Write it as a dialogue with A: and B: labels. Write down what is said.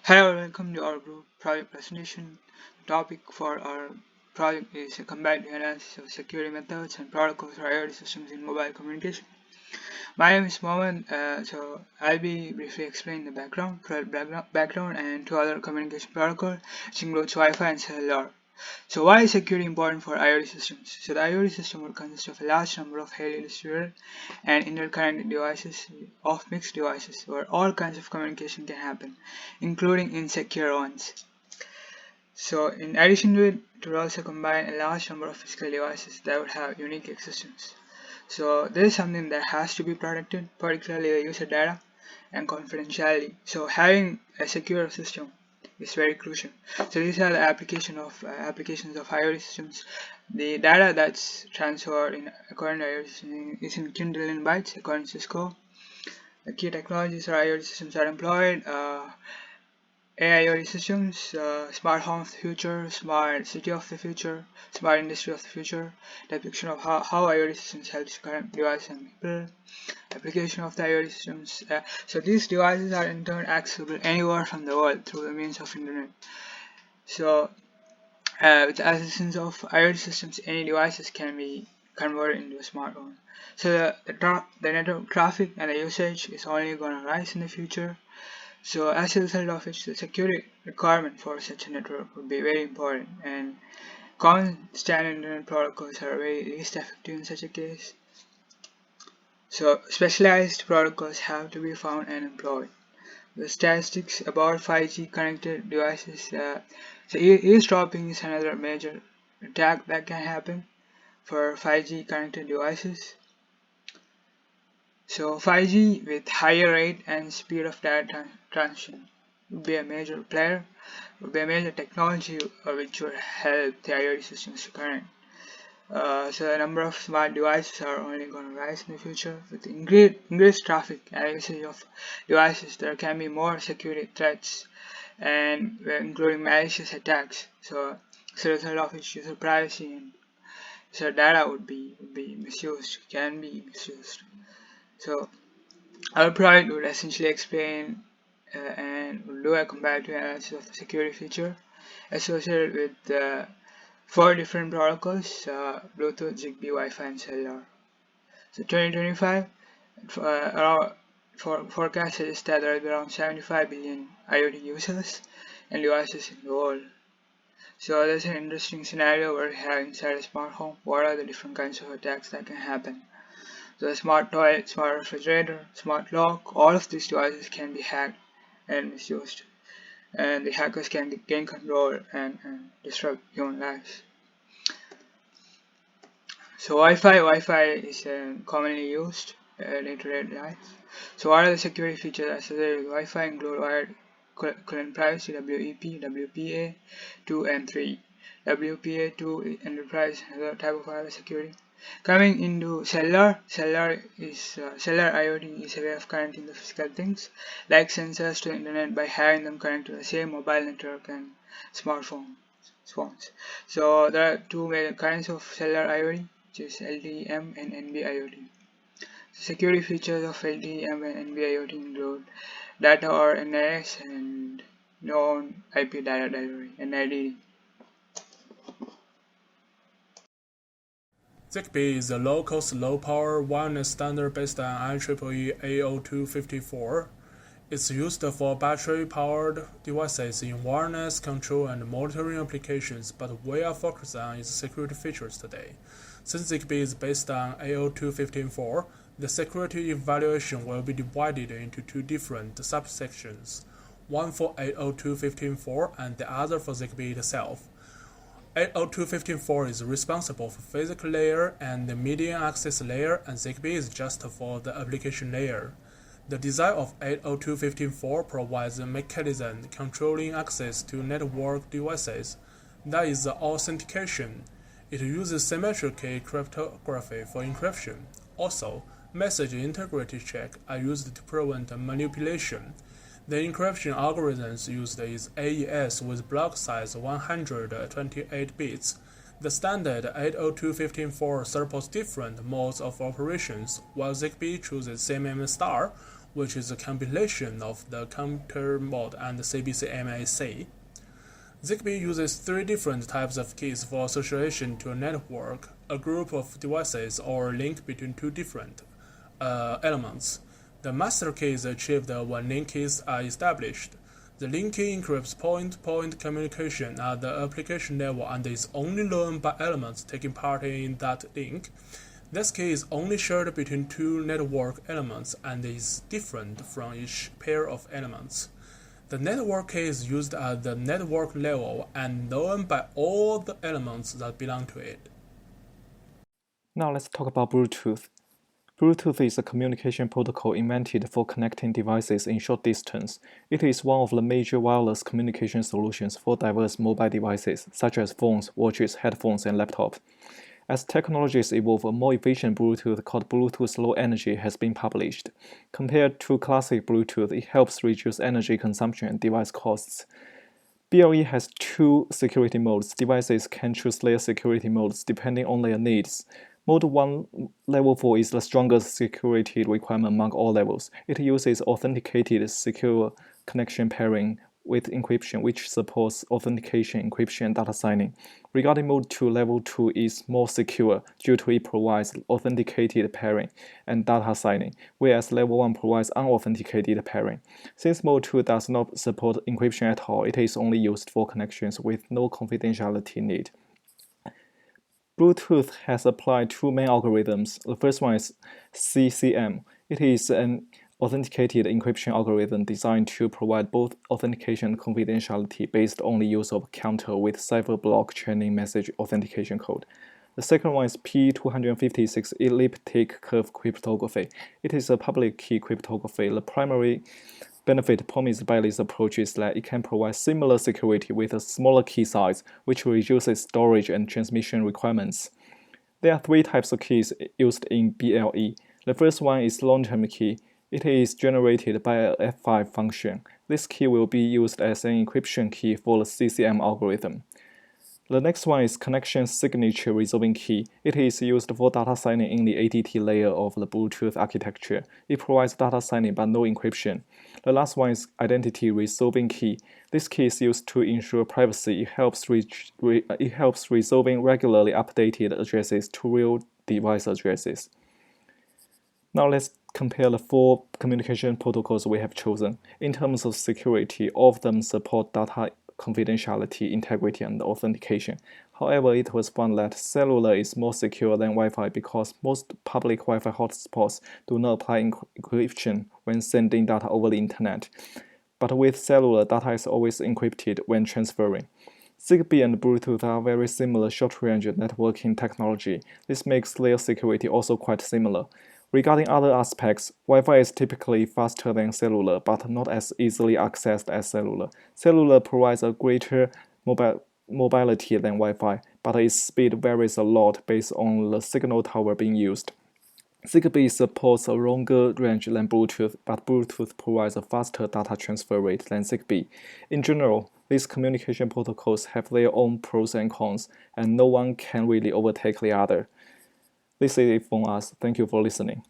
A: Hello, welcome to our group project presentation. The topic for our project is a comparative analysis of security methods and protocols for IoT systems in mobile communication. My name is Mohammed, so I'll be briefly explaining the background and two other communication protocols, which includes Wi-Fi and Cellular. So why is security important for IoT systems? So the IoT system will consist of a large number of highly distributed and interconnected devices of mixed devices where all kinds of communication can happen, including insecure ones. So in addition to it, it will also combine a large number of physical devices that would have unique existence. So this is something that has to be protected, particularly the user data and confidentiality. So having a secure system is very crucial. So these are the applications of IoT systems. The data that's transferred in according to IoT systems is in quintillion bytes according to Cisco. The key technologies for IoT systems are employed. AIoT systems, smart home of the future, smart city of the future, smart industry of the future, depiction of how IoT systems helps current devices and people, application of the IoT systems. So these devices are in turn accessible anywhere from the world through the means of internet. So with the assistance of IoT systems, any devices can be converted into a smartphone. So the network traffic and the usage is only going to rise in the future. So as a result of which, the security requirement for such a network would be very important, and common standard internet protocols are very least effective in such a case. So specialized protocols have to be found and employed. The statistics about 5G connected devices, so eavesdropping is another major attack that can happen for 5G connected devices. So 5G with higher rate and speed of data transmission would be a major technology which would help the IoT systems to connect. So the number of smart devices are only going to rise in the future. With increased traffic and usage of devices, there can be more security threats, and including malicious attacks. So as a result of which, user privacy and user data would be misused, can be misused. So our project would essentially explain and will do a comparative analysis of the security feature associated with 4 different protocols: Bluetooth, Zigbee, Wi-Fi, and Cellular. So 2025 forecast suggests that there will be around 75 billion IoT users and devices in the world. So there's an interesting scenario where we have inside a smart home, what are the different kinds of attacks that can happen. The smart toilet, smart refrigerator, smart lock, all of these devices can be hacked and misused, and the hackers can gain control and disrupt human lives. So Wi-Fi is commonly used in day-to-day life. So what are the security features associated with Wi-Fi? Include wired current privacy, WEP, WPA2 and 3. WPA2 enterprise, another type of wireless security. Coming into cellular IoT is a way of connecting the physical things like sensors to the internet by having them connect to the same mobile network and smartphones. So there are two major kinds of cellular IoT, which is LTE-M and NB-IoT. Security features of LTE-M and NB-IoT include data or NIS and known IP data delivery (NIDD).
B: Zigbee is a low-cost, low-power wireless standard based on IEEE 802.54. It's used for battery-powered devices in wireless control and monitoring applications, but we are focused on its security features today. Since Zigbee is based on 802.15.4, the security evaluation will be divided into two different subsections, one for 802.15.4 and the other for Zigbee itself. 802.15.4 is responsible for physical layer and the median access layer, and Zigbee is just for the application layer. The design of 802.15.4 provides a mechanism controlling access to network devices. That is the authentication. It uses symmetric key cryptography for encryption. Also, message integrity checks are used to prevent manipulation. The encryption algorithms used is AES with block size 128 bits. The standard 802.15.4 supports different modes of operations, while Zigbee chooses CMM star, which is a compilation of the counter mode and the CBCMAC. Zigbee uses three different types of keys for association to a network, a group of devices, or a link between two different elements. The master key is achieved when link keys are established. The link key encrypts point-to-point communication at the application level and is only learned by elements taking part in that link. This key is only shared between two network elements and is different from each pair of elements. The network key is used at the network level and known by all the elements that belong to it.
C: Now let's talk about Bluetooth. Bluetooth is a communication protocol invented for connecting devices in short distance. It is one of the major wireless communication solutions for diverse mobile devices, such as phones, watches, headphones, and laptops. As technologies evolve, a more efficient Bluetooth called Bluetooth Low Energy has been published. Compared to classic Bluetooth, it helps reduce energy consumption and device costs. BLE has two security modes. Devices can choose their security modes depending on their needs. Mode 1 Level 4 is the strongest security requirement among all levels. It uses authenticated secure connection pairing with encryption, which supports authentication, encryption, and data signing. Regarding Mode 2, Level 2 is more secure due to it provides authenticated pairing and data signing, whereas Level 1 provides unauthenticated pairing. Since Mode 2 does not support encryption at all, it is only used for connections with no confidentiality need. Bluetooth has applied two main algorithms. The first one is CCM. It is an authenticated encryption algorithm designed to provide both authentication and confidentiality based on the use of a counter with cipher block chaining message authentication code. The second one is P256 elliptic curve cryptography. It is a public key cryptography. The primary benefit promised by this approach is that it can provide similar security with a smaller key size, which reduces storage and transmission requirements. There are three types of keys used in BLE. The first one is long-term key. It is generated by a F5 function. This key will be used as an encryption key for the CCM algorithm. The next one is connection signature resolving key. It is used for data signing in the ADT layer of the Bluetooth architecture. It provides data signing but no encryption. The last one is identity resolving key. This key is used to ensure privacy. It helps resolving regularly updated addresses to real device addresses. Now let's compare the four communication protocols we have chosen. In terms of security, all of them support data confidentiality, integrity, and authentication. However, it was found that Cellular is more secure than Wi-Fi because most public Wi-Fi hotspots do not apply encryption when sending data over the internet. But with Cellular, data is always encrypted when transferring. Zigbee and Bluetooth are very similar short-range networking technology. This makes their security also quite similar. Regarding other aspects, Wi-Fi is typically faster than Cellular, but not as easily accessed as Cellular. Cellular provides a greater mobility than Wi-Fi, but its speed varies a lot based on the signal tower being used. Zigbee supports a longer range than Bluetooth, but Bluetooth provides a faster data transfer rate than Zigbee. In general, these communication protocols have their own pros and cons, and no one can really overtake the other. This is it from us. Thank you for listening.